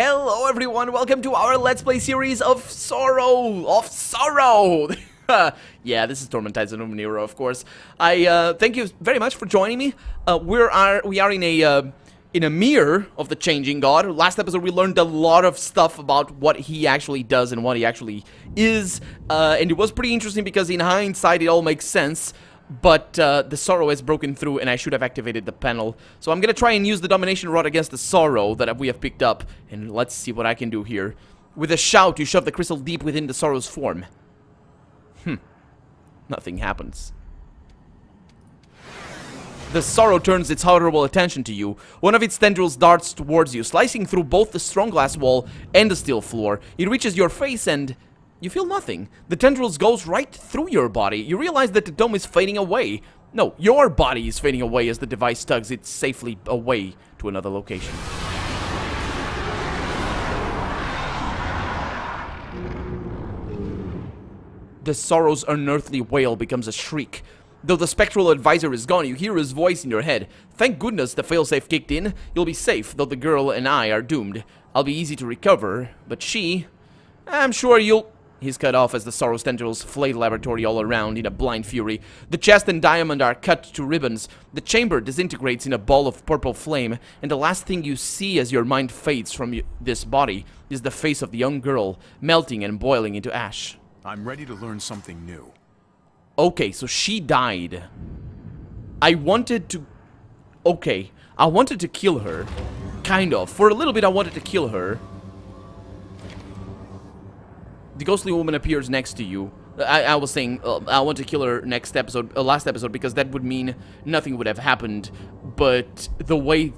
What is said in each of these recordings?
Hello everyone, welcome to our Let's Play series of Sorrow! Yeah, this is Torment and Numenera, of course. I thank you very much for joining me. We are in a mirror of the Changing God. Last episode we learned a lot of stuff about what he actually does and what he actually is. And it was pretty interesting because in hindsight it all makes sense. But the Sorrow has broken through and I should have activated the panel. So I'm gonna try and use the Domination Rod against the Sorrow that we have picked up. And let's see what I can do here. With a shout, you shove the crystal deep within the Sorrow's form. Nothing happens. The Sorrow turns its horrible attention to you. One of its tendrils darts towards you, slicing through both the strong glass wall and the steel floor. It reaches your face and you feel nothing. The tendrils goes right through your body. You realize that the dome is fading away. No, your body is fading away as the device tugs it safely away to another location. The Sorrow's unearthly wail becomes a shriek. Though the spectral advisor is gone, you hear his voice in your head. Thank goodness the failsafe kicked in. You'll be safe, though the girl and I are doomed. I'll be easy to recover, but she... I'm sure you'll... He's cut off as the Sorrow's tendrils flay the laboratory all around in a blind fury. The chest and diamond are cut to ribbons. The chamber disintegrates in a ball of purple flame, and the last thing you see as your mind fades from this body is the face of the young girl, melting and boiling into ash. I'm ready to learn something new. Okay, so she died. I wanted to... Okay, I wanted to kill her. Kind of. For a little bit I wanted to kill her. The ghostly woman appears next to you. I was saying I want to kill her next episode, last episode, because that would mean nothing would have happened. But the way,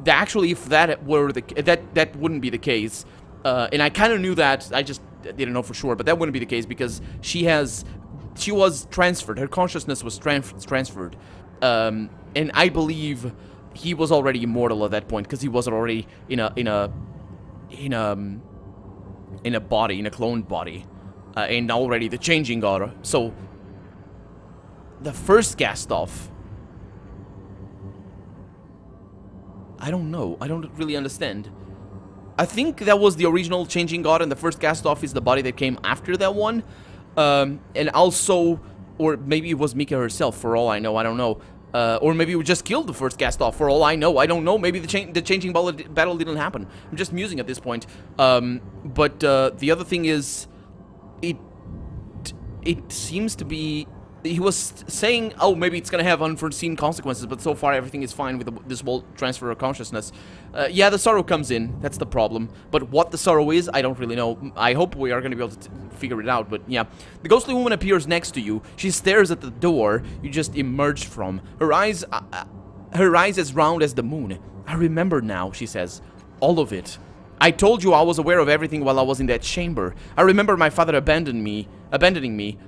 actually, if that were the that wouldn't be the case, and I kind of knew that. I just didn't know for sure, but that wouldn't be the case because she was transferred. Her consciousness was transferred, and I believe he was already immortal at that point because he was already in a body, in a cloned body, and already the Changing God. So, the first Castoff, I don't know. I don't really understand. I think that was the original Changing God, and the first Castoff is the body that came after that one. And also, or maybe it was Mica herself, for all I know. I don't know. Or maybe we just killed the first Castoff, for all I know. I don't know. Maybe the Changing battle didn't happen. I'm just musing at this point. But the other thing is, it seems to be... He was saying, oh, maybe it's gonna have unforeseen consequences, but so far everything is fine with this whole transfer of consciousness. Yeah, the Sorrow comes in. That's the problem. But what the Sorrow is, I don't really know. I hope we are gonna be able to figure it out, but yeah. The ghostly woman appears next to you. She stares at the door you just emerged from. Her eyes as round as the moon. I remember now, she says. All of it. I told you I was aware of everything while I was in that chamber. I remember my father abandoning me.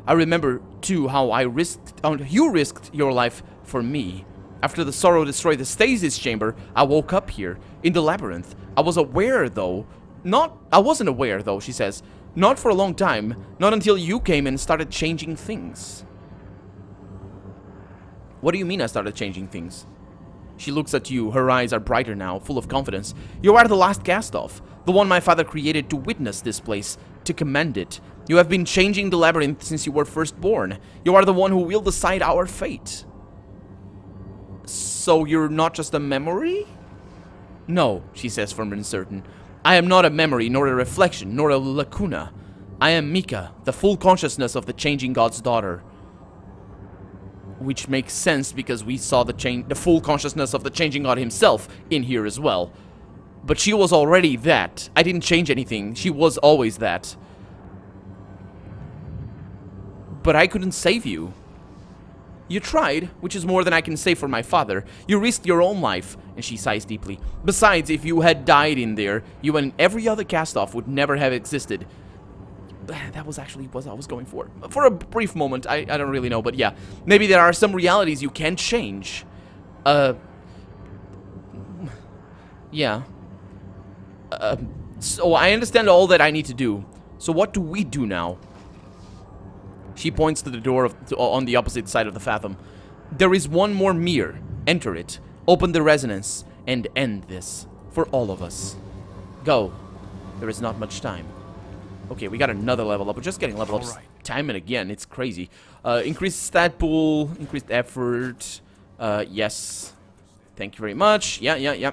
I remember, too, how you risked your life for me. After the Sorrow destroyed the stasis chamber, I woke up here, in the labyrinth. I wasn't aware, though, she says. Not for a long time. Not until you came and started changing things. What do you mean I started changing things? She looks at you. Her eyes are brighter now, full of confidence. You are the last Castoff, the one my father created to witness this place, to command it. You have been changing the labyrinth since you were first born. You are the one who will decide our fate. So you're not just a memory? No, she says, firm and certain. I am not a memory, nor a reflection, nor a lacuna. I am Mica, the full consciousness of the Changing God's daughter. Which makes sense because we saw the full consciousness of the Changing God himself in here as well. But she was already that. I didn't change anything. She was always that. But I couldn't save you. You tried, which is more than I can say for my father. You risked your own life, and she sighs deeply. Besides, if you had died in there, you and every other Castoff would never have existed. That was actually what I was going for. For a brief moment, I don't really know, but yeah. Maybe there are some realities you can't change. Yeah. So I understand all that I need to do. So what do we do now? She points to the door on the opposite side of the fathom. There is one more mirror. Enter it. Open the resonance and end this. For all of us. Go. There is not much time. Okay, we got another level up. We're just getting level ups time and again. It's crazy. Increased stat pool, increased effort. Yes. Thank you very much. Yeah.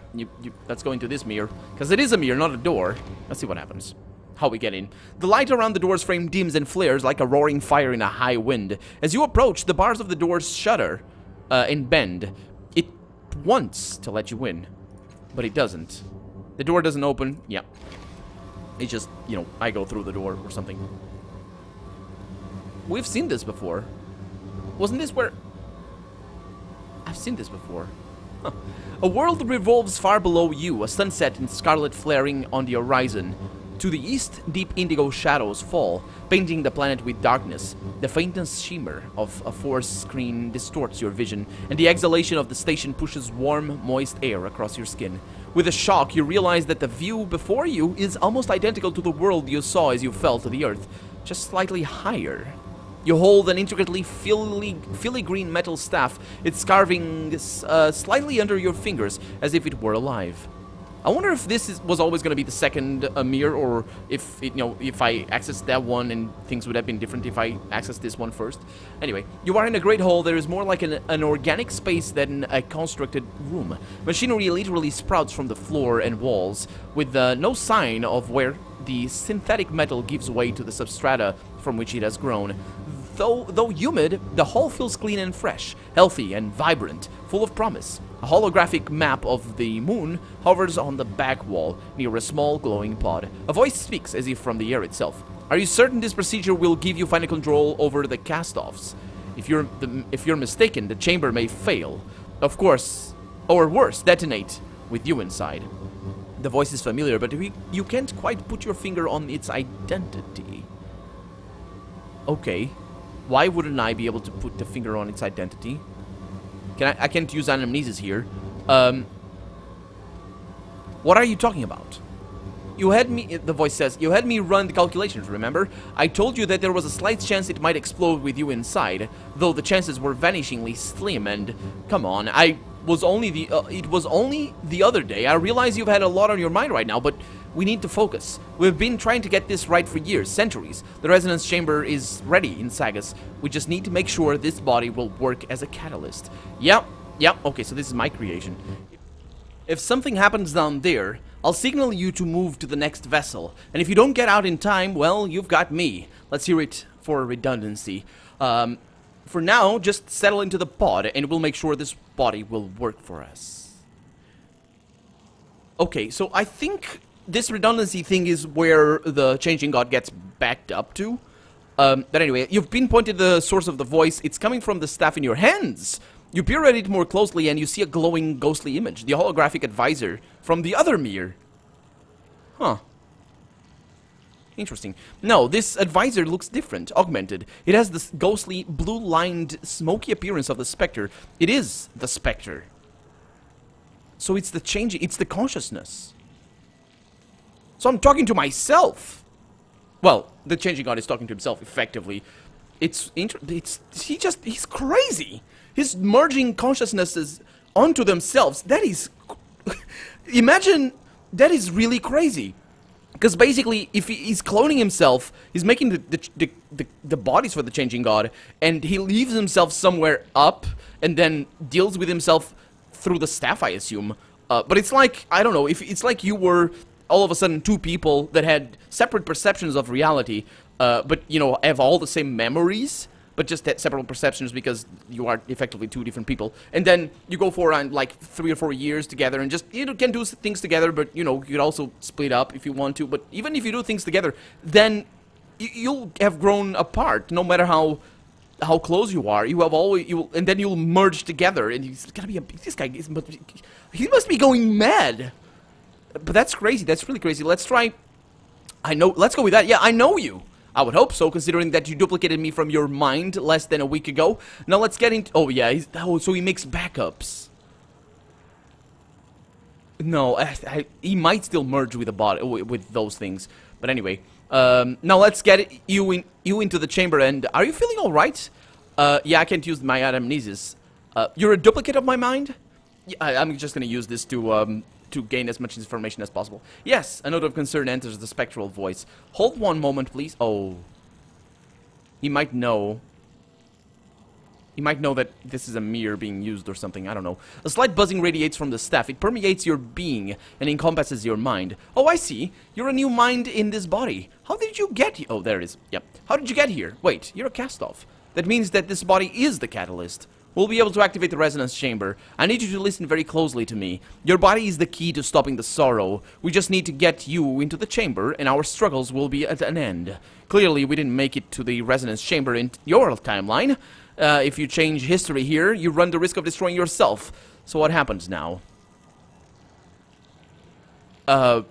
Let's go into this mirror. Because it is a mirror, not a door. Let's see what happens. How we get in. The light around the door's frame dims and flares like a roaring fire in a high wind. As you approach, the bars of the doors shudder and bend. It wants to let you in, but it doesn't. The door doesn't open. Yeah. It's just, you know, I go through the door or something. We've seen this before. Wasn't this where... I've seen this before. Huh. A world revolves far below you, a sunset in scarlet flaring on the horizon. To the east, deep indigo shadows fall, painting the planet with darkness. The faintest shimmer of a forest screen distorts your vision, and the exhalation of the station pushes warm, moist air across your skin. With a shock, you realize that the view before you is almost identical to the world you saw as you fell to the earth, just slightly higher. You hold an intricately filigree metal staff, its carving slightly under your fingers, as if it were alive. I wonder if this was always going to be the second mirror, or if if I accessed that one and things would have been different if I accessed this one first. Anyway, you are in a great hall. There is more like an organic space than a constructed room. Machinery literally sprouts from the floor and walls, with no sign of where the synthetic metal gives way to the substrata from which it has grown. Though humid, the hall feels clean and fresh, healthy and vibrant, full of promise. A holographic map of the moon hovers on the back wall, near a small glowing pod. A voice speaks, as if from the air itself. Are you certain this procedure will give you final control over the Castoffs? If you're mistaken, the chamber may fail. Of course, or worse, detonate with you inside. The voice is familiar, but you can't quite put your finger on its identity. Okay. Why wouldn't I be able to put the finger on its identity? I can't use anamnesis here. What are you talking about? You had me, the voice says, you had me run the calculations, remember? I told you that there was a slight chance it might explode with you inside, though the chances were vanishingly slim, and come on, it was only the other day. I realize you've had a lot on your mind right now, but we need to focus. We've been trying to get this right for years, centuries. The resonance chamber is ready in Sagas. We just need to make sure this body will work as a catalyst. Yep, okay, so this is my creation. If something happens down there, I'll signal you to move to the next vessel. And if you don't get out in time, well, you've got me. Let's hear it for redundancy. For now, just settle into the pod, and we'll make sure this body will work for us. Okay, so I think this redundancy thing is where the Changing God gets backed up to. But anyway, you've pinpointed the source of the voice. It's coming from the staff in your hands. You peer at it more closely and you see a glowing, ghostly image. The holographic advisor from the other mirror. Huh. Interesting. No, this advisor looks different, augmented. It has this ghostly, blue-lined, smoky appearance of the Spectre. It is the Spectre. So it's the changing, it's the consciousness. So I'm talking to myself. Well, the Changing God is talking to himself, effectively. He's crazy. He's merging consciousnesses onto themselves. That is, imagine, that is really crazy. Because basically, if he's cloning himself, he's making the bodies for the Changing God, and he leaves himself somewhere up, and then deals with himself through the staff, I assume. But it's like, I don't know, if it's like you were all of a sudden two people that had separate perceptions of reality, but, you know, have all the same memories, but just had separate perceptions because you are effectively two different people. And then you go for like 3 or 4 years together and just, you know, can do things together, but, you know, you could also split up if you want to. But even if you do things together, then you'll have grown apart, no matter how close you are. You have always, and then you'll merge together, and he's gonna be this guy. He must be going mad. But that's crazy. That's really crazy. Let's try. Let's go with that. Yeah, I know you. I would hope so, considering that you duplicated me from your mind less than a week ago. Now let's get into... Oh, yeah. So he makes backups. No, he might still merge with the body, with those things. But anyway, now let's get you into the chamber. And are you feeling all right? Yeah, I can't use my anamnesis. You're a duplicate of my mind? Yeah, I'm just gonna use this to to gain as much information as possible. Yes, a note of concern enters the spectral voice. Hold one moment, please. Oh. He might know. He might know that this is a mirror being used or something, I don't know. A slight buzzing radiates from the staff. It permeates your being and encompasses your mind. Oh, I see. You're a new mind in this body. How did you get here? Oh, there it is. Yep. How did you get here? Wait, you're a Castoff. That means that this body is the catalyst. We'll be able to activate the resonance chamber. I need you to listen very closely to me. Your body is the key to stopping the sorrow. We just need to get you into the chamber, and our struggles will be at an end. Clearly, we didn't make it to the resonance chamber in your timeline. If you change history here, you run the risk of destroying yourself. So what happens now? I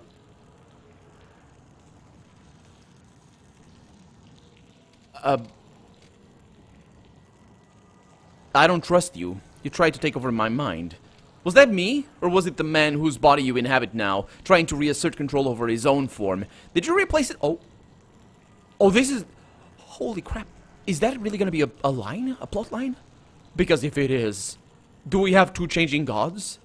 don't trust you. You tried to take over my mind. Was that me? Or was it the man whose body you inhabit now, trying to reassert control over his own form? Did you replace it? Oh. Oh, this is... Holy crap. Is that really going to be a line? A plot line? Because if it is, do we have two changing gods?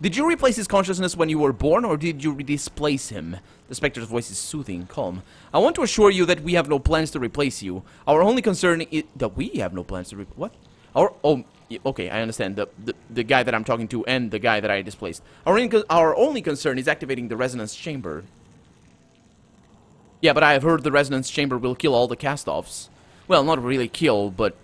Did you replace his consciousness when you were born, or did you displace him? The Spectre's voice is soothing, calm. I want to assure you that we have no plans to replace you. Our only concern is... That we have no plans to replace... What? Oh, okay, I understand. The guy that I'm talking to and the guy that I displaced. Our only concern is activating the resonance chamber. Yeah, but I have heard the resonance chamber will kill all the Castoffs. Well, not really kill, but...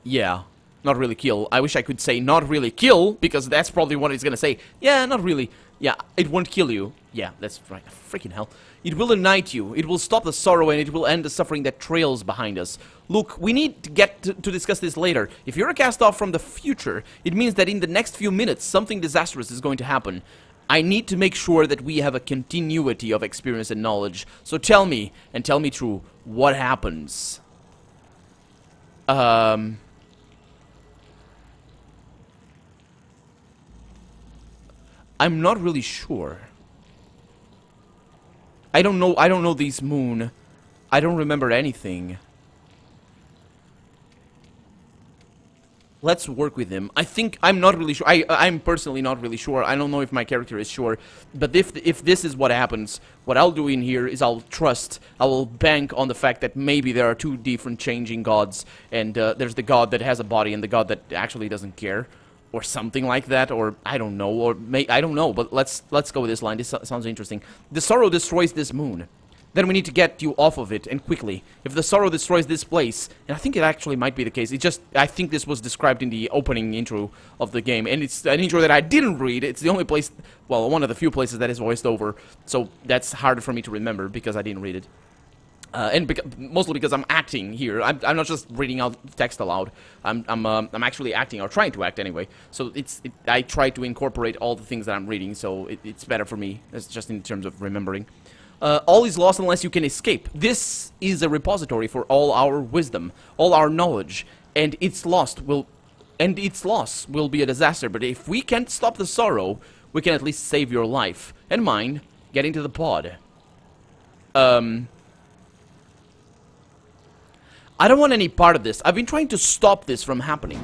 Yeah, not really kill. I wish I could say not really kill, because that's probably what it's gonna say. Yeah, not really. Yeah, it won't kill you. Yeah, that's right. Freaking hell. It will unite you. It will stop the sorrow, and it will end the suffering that trails behind us. Look, we need to get to discuss this later. If you're a Castoff from the future, it means that in the next few minutes, something disastrous is going to happen. I need to make sure that we have a continuity of experience and knowledge. So tell me, and tell me true, what happens? I'm not really sure. I don't know these moon. I don't remember anything. Let's work with him. I think I'm not really sure. I'm personally not really sure. I don't know if my character is sure. But if this is what happens, what I'll do in here is I will bank on the fact that maybe there are two different changing gods, and there's the god that has a body and the god that actually doesn't care, or something like that, or I don't know, or I don't know. But let's go with this line. This sounds interesting. The sorrow destroys this moon. Then we need to get you off of it, and quickly. If the sorrow destroys this place, and I think it actually might be the case, I think this was described in the opening intro of the game, and it's an intro that I didn't read. It's the only place, well, one of the few places that is voiced over, so that's harder for me to remember because I didn't read it. And mostly because I'm acting here. I'm not just reading out text aloud. I'm actually acting, or trying to act anyway. So I try to incorporate all the things that I'm reading, so it's better for me. It's just in terms of remembering. All is lost unless you can escape. This is a repository for all our wisdom, all our knowledge, and its loss will be a disaster. But if we can't stop the sorrow, we can at least save your life and mine. Get into the pod. I don't want any part of this. I've been trying to stop this from happening.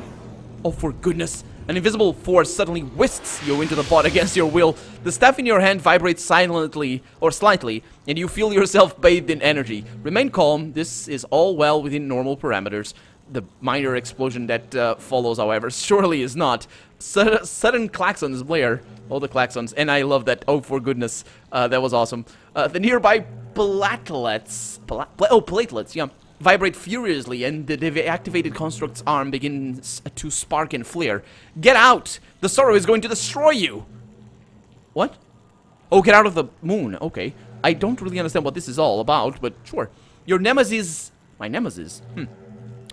Oh, for goodness. An invisible force suddenly whisks you into the pod against your will. The staff in your hand vibrates silently, or slightly, and you feel yourself bathed in energy. Remain calm. This is all well within normal parameters. The minor explosion that follows, however, surely is not. Sudden klaxons blare. All the klaxons. And I love that. Oh, for goodness. That was awesome. The nearby platelets. Platelets, yeah. Vibrate furiously, and the deactivated construct's arm begins to spark and flare. Get out! The sorrow is going to destroy you! What? Oh, get out of the moon. Okay. I don't really understand what this is all about, but sure. Your nemesis... My nemesis?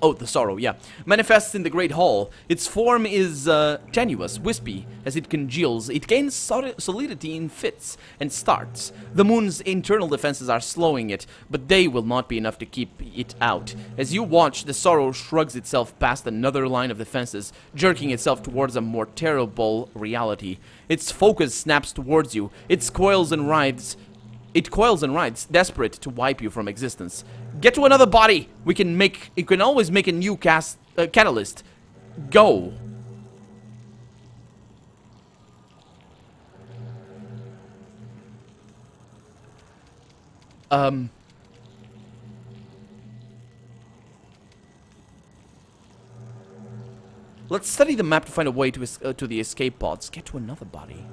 Oh, the sorrow, yeah. Manifests in the Great Hall. Its form is tenuous, wispy. As it congeals, it gains solidity in fits and starts. The moon's internal defenses are slowing it, but they will not be enough to keep it out. As you watch, the sorrow shrugs itself past another line of defenses, jerking itself towards a more terrible reality. Its focus snaps towards you. It coils and writhes, desperate to wipe you from existence. Get to another body. You can always make a new catalyst. Go. Let's study the map to find a way to the escape pods. Get to another body.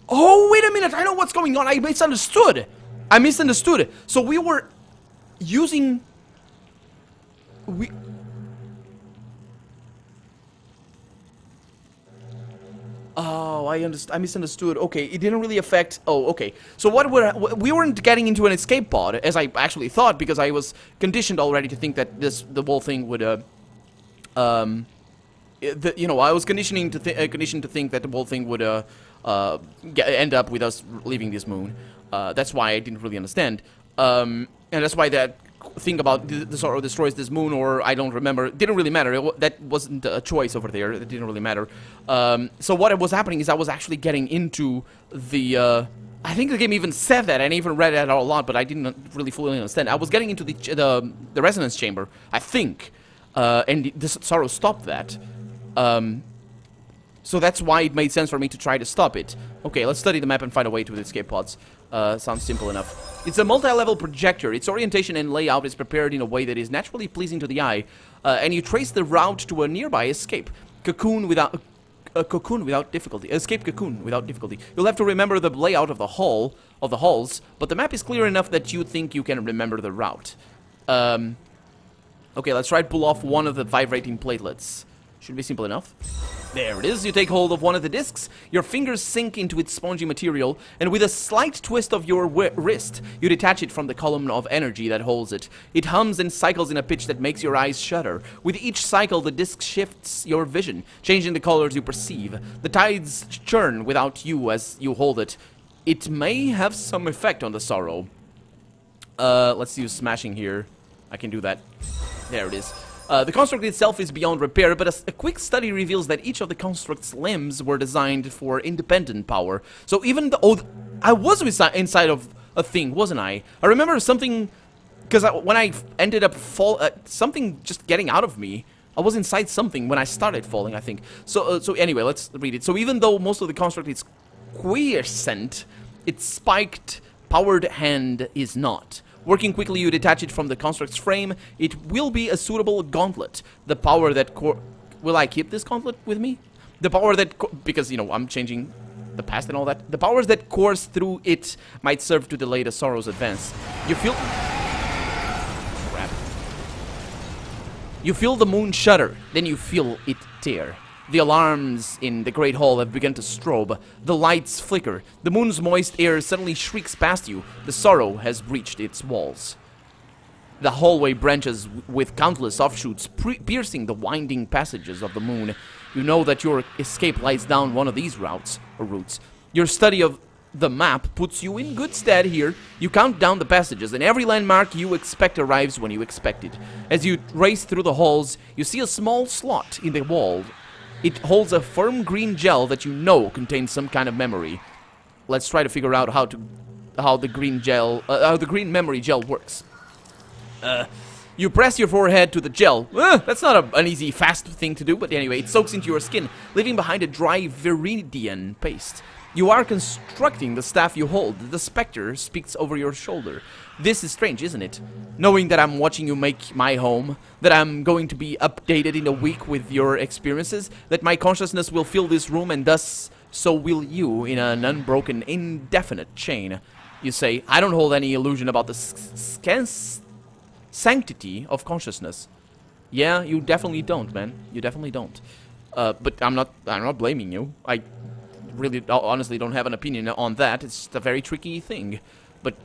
Oh, wait a minute! I know what's going on! I misunderstood! I misunderstood! So we were using... Oh, I misunderstood. Okay, it didn't really affect... Oh, okay. So we weren't getting into an escape pod, as I actually thought, because I was conditioned already to think that the whole thing would... you know, I was conditioned to think that the whole thing would end up with us leaving this moon. That's why I didn't really understand. And that's why that thing about the Sorrow destroys this moon, or I don't remember, it didn't really matter. That wasn't a choice over there. It didn't really matter. So what was happening is I was actually getting into the... I think the game even said that, and I even read it a lot, but I didn't really fully understand. I was getting into the resonance chamber, I think. And this Sorrow stopped that. So that's why it made sense for me to try to stop it. Okay, let's study the map and find a way to the escape pods. Sounds simple enough. It's a multi-level projector. Its orientation and layout is prepared in a way that is naturally pleasing to the eye. And you trace the route to a nearby escape. Cocoon without difficulty. Escape cocoon without difficulty. You'll have to remember the layout of the halls, but the map is clear enough that you think you can remember the route. Okay, let's try to pull off one of the vibrating platelets. Should be simple enough. There it is. You take hold of one of the discs, your fingers sink into its spongy material, and with a slight twist of your wrist, you detach it from the column of energy that holds it. It hums and cycles in a pitch that makes your eyes shudder. With each cycle, the disc shifts your vision, changing the colors you perceive. The tides churn without you as you hold it. It may have some effect on the Sorrow. Let's use smashing here. I can do that. There it is. The construct itself is beyond repair, but a quick study reveals that each of the construct's limbs were designed for independent power. So even the... Oh, I was inside of a thing, wasn't I? I remember something... Because when I ended up something just getting out of me, I was inside something when I started falling, I think. So anyway, let's read it. So even though most of the construct is quiescent, its spiked, powered hand is not. Working quickly, you detach it from the construct's frame. It will be a suitable gauntlet. The power that... Will I keep this gauntlet with me? The power that... Because, you know, I'm changing the past and all that. The powers that course through it might serve to delay the Sorrow's advance. You feel... Crap. You feel the moon shudder. Then you feel it tear. The alarms in the Great Hall have begun to strobe. The lights flicker. The moon's moist air suddenly shrieks past you. The Sorrow has breached its walls. The hallway branches with countless offshoots, piercing the winding passages of the moon. You know that your escape lies down one of these routes. Your study of the map puts you in good stead here. You count down the passages, and every landmark you expect arrives when you expect it. As you race through the halls, you see a small slot in the wall. It holds a firm green gel that you know contains some kind of memory. Let's try to figure out how the green memory gel works. You press your forehead to the gel. That's not an easy, fast thing to do, but anyway, it soaks into your skin, leaving behind a dry viridian paste. You are constructing the staff you hold. The specter speaks over your shoulder. This is strange, isn't it? Knowing that I'm watching you make my home, that I'm going to be updated in a week with your experiences, that my consciousness will fill this room, and thus so will you in an unbroken, indefinite chain. You say, I don't hold any illusion about the sanctity of consciousness. Yeah, you definitely don't, man. You definitely don't. But I'm not blaming you. I really honestly don't have an opinion on that. It's a very tricky thing. But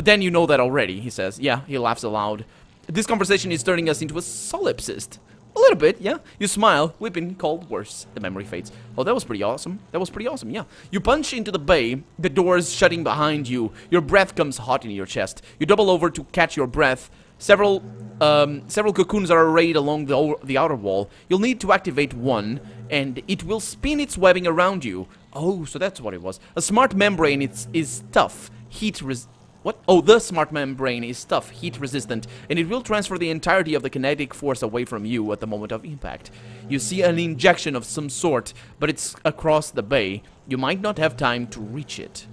then you know that already, he says. Yeah, he laughs aloud. This conversation is turning us into a solipsist. A little bit, yeah. You smile. We've been called worse. The memory fades. Oh, that was pretty awesome. That was pretty awesome, yeah. You punch into the bay, the doors shutting behind you. Your breath comes hot in your chest. You double over to catch your breath. Several cocoons are arrayed along the outer wall. You'll need to activate one, and it will spin its webbing around you. Oh, so that's what it was. A smart membrane is tough. The smart membrane is tough, heat-resistant, and it will transfer the entirety of the kinetic force away from you at the moment of impact. You see an injection of some sort, but it's across the bay. You might not have time to reach it.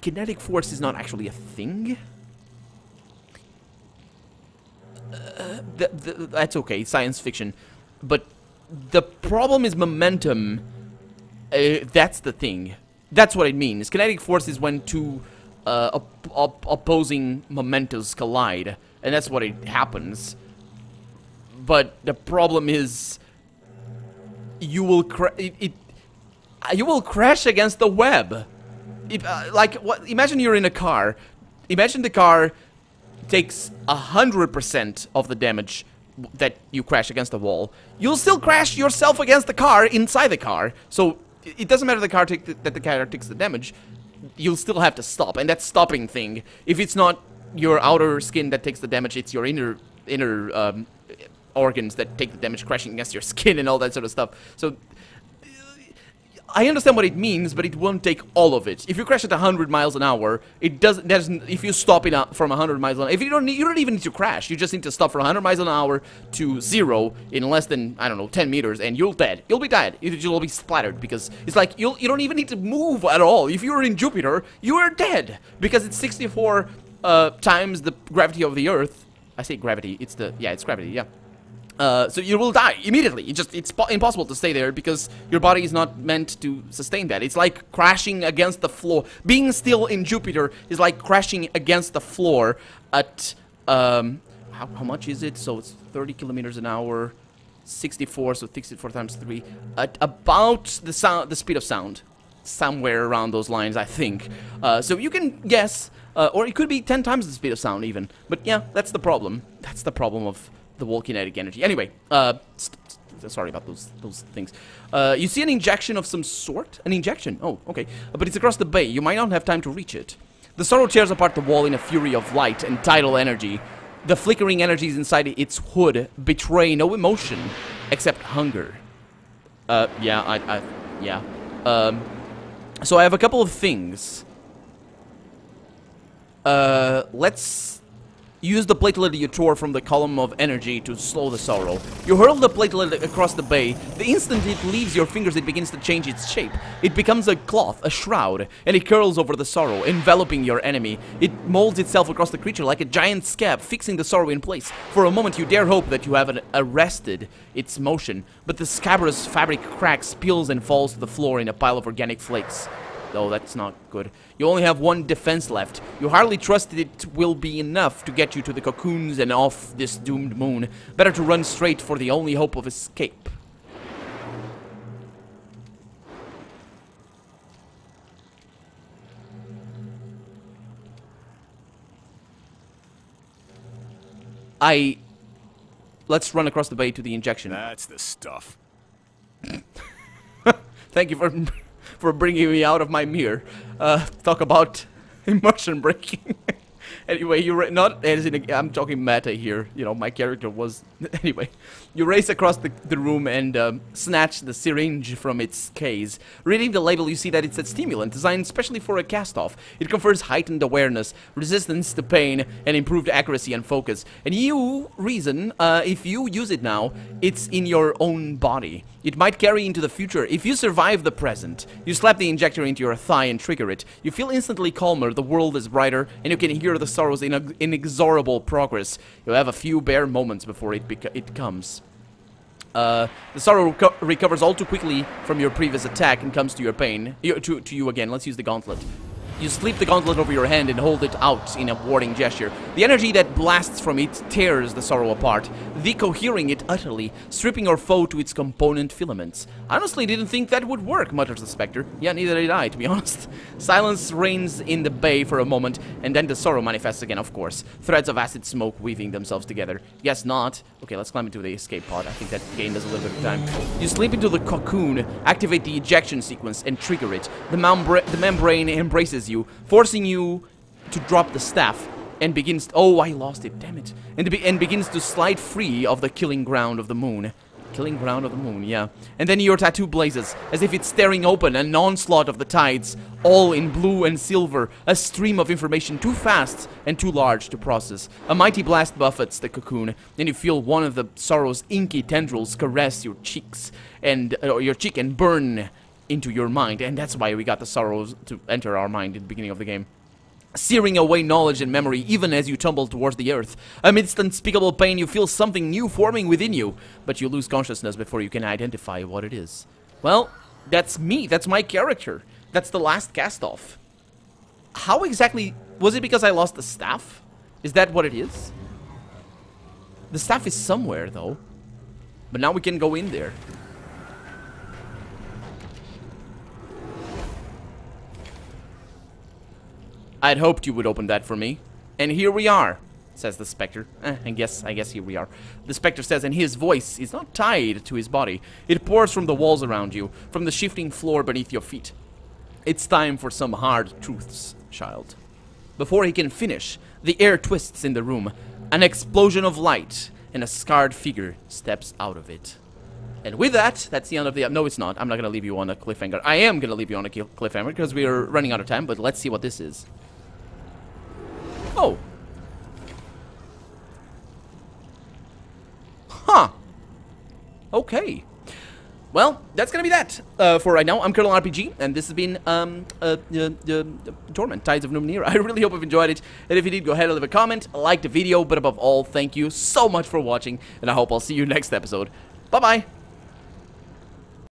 kinetic force is not actually a thing. That's okay, science fiction. But the problem is momentum. That's the thing. That's what it means. Kinetic force is when two opposing momentos collide, and that's what it happens. But the problem is, you will you will crash against the web. Imagine you're in a car. Imagine the car takes 100% of the damage that you crash against the wall. You'll still crash yourself against the car inside the car. So it doesn't matter that the car takes the damage. You'll still have to stop, and that stopping thing, if it's not your outer skin that takes the damage, it's your inner organs that take the damage, crashing against your skin and all that sort of stuff. So I understand what it means, but it won't take all of it. If you crash at 100 miles an hour, it doesn't. If you stop it from 100 miles an hour, if you don't even need to crash. You just need to stop from 100 miles an hour to 0 in less than, I don't know, 10 meters, and you'll dead. You'll be dead. You'll be splattered, because it's like you don't even need to move at all. If you're in Jupiter, you are dead, because it's 64 times the gravity of the Earth. I say gravity. It's gravity. Yeah. So you will die immediately. It's impossible to stay there, because your body is not meant to sustain that. It's like crashing against the floor. Being still in Jupiter is like crashing against the floor at, how much is it? So it's 30 kilometers an hour, 64, so 64 times 3, at about the speed of sound. Somewhere around those lines, I think. So you can guess, or it could be 10 times the speed of sound even. But yeah, that's the problem. That's the problem of the wall kinetic energy. Anyway, sorry about those things. You see an injection of some sort? An injection? Oh, okay. But it's across the bay. You might not have time to reach it. The Sorrow tears apart the wall in a fury of light and tidal energy. The flickering energies inside its hood betray no emotion except hunger. Yeah. So I have a couple of things. Let's use the platelet you tore from the column of energy to slow the Sorrow. You hurl the platelet across the bay. The instant it leaves your fingers, it begins to change its shape. It becomes a cloth, a shroud, and it curls over the Sorrow, enveloping your enemy. It molds itself across the creature like a giant scab, fixing the Sorrow in place. For a moment, you dare hope that you have arrested its motion, but the scabrous fabric cracks, peels, and falls to the floor in a pile of organic flakes. Oh, that's not good. You only have one defense left. You hardly trust it will be enough to get you to the cocoons and off this doomed moon. Better to run straight for the only hope of escape. Let's run across the bay to the injection. That's the stuff. Thank you for bringing me out of my mirror. Talk about immersion breaking. Anyway, not as in I'm talking meta here. You know, my character was anyway. You race across the room and snatch the syringe from its case. Reading the label, you see that it's a stimulant designed specially for a Castoff. It confers heightened awareness, resistance to pain, and improved accuracy and focus. And you reason, if you use it now, it's in your own body. It might carry into the future. If you survive the present, you slap the injector into your thigh and trigger it. You feel instantly calmer, the world is brighter, and you can hear the Sorrow's inexorable progress. You have a few bare moments before it comes. The Sorrow recovers all too quickly from your previous attack and comes to your pain. To you again. Let's use the gauntlet. You slip the gauntlet over your hand and hold it out in a warding gesture. The energy that blasts from it tears the Sorrow apart, decohering it utterly, stripping your foe to its component filaments. I honestly didn't think that would work, mutters the Spectre. Yeah, neither did I, to be honest. Silence reigns in the bay for a moment, and then the Sorrow manifests again, of course. Threads of acid smoke weaving themselves together. Guess not. Okay, let's climb into the escape pod. I think that gained us a little bit of time. You slip into the cocoon, activate the ejection sequence, and trigger it. The membrane embraces you, forcing you to drop the staff, and begins... Oh, I lost it, damn it. And begins to slide free of the killing ground of the moon. Killing ground of the moon, yeah. And then your tattoo blazes, as if it's staring open, an onslaught of the tides, all in blue and silver, a stream of information too fast and too large to process. A mighty blast buffets the cocoon, and you feel one of the Sorrow's inky tendrils caress your cheeks, and your cheek and burn into your mind, and that's why we got the Sorrows to enter our mind in the beginning of the game. searing away knowledge and memory even as you tumble towards the earth. Amidst unspeakable pain, you feel something new forming within you, but you lose consciousness before you can identify what it is. Well, that's me. That's my character. That's the last Castoff. How exactly... Was it because I lost the staff? Is that what it is? The staff is somewhere, though. But now we can go in there. I'd hoped you would open that for me. And here we are, says the Spectre. I guess here we are. The Spectre says, and his voice is not tied to his body. It pours from the walls around you, from the shifting floor beneath your feet. It's time for some hard truths, child. Before he can finish, the air twists in the room. An explosion of light, and a scarred figure steps out of it. And with that, that's the end of the... No, it's not. I'm not going to leave you on a cliffhanger. I am going to leave you on a cliffhanger because we are running out of time, but let's see what this is. Oh. Huh. Okay. Well, that's gonna be that for right now. I'm Colonel RPG, and this has been Torment, Tides of Numenera. I really hope you've enjoyed it, and if you did, go ahead and leave a comment, like the video, but above all, thank you so much for watching, and I hope I'll see you next episode. Bye-bye!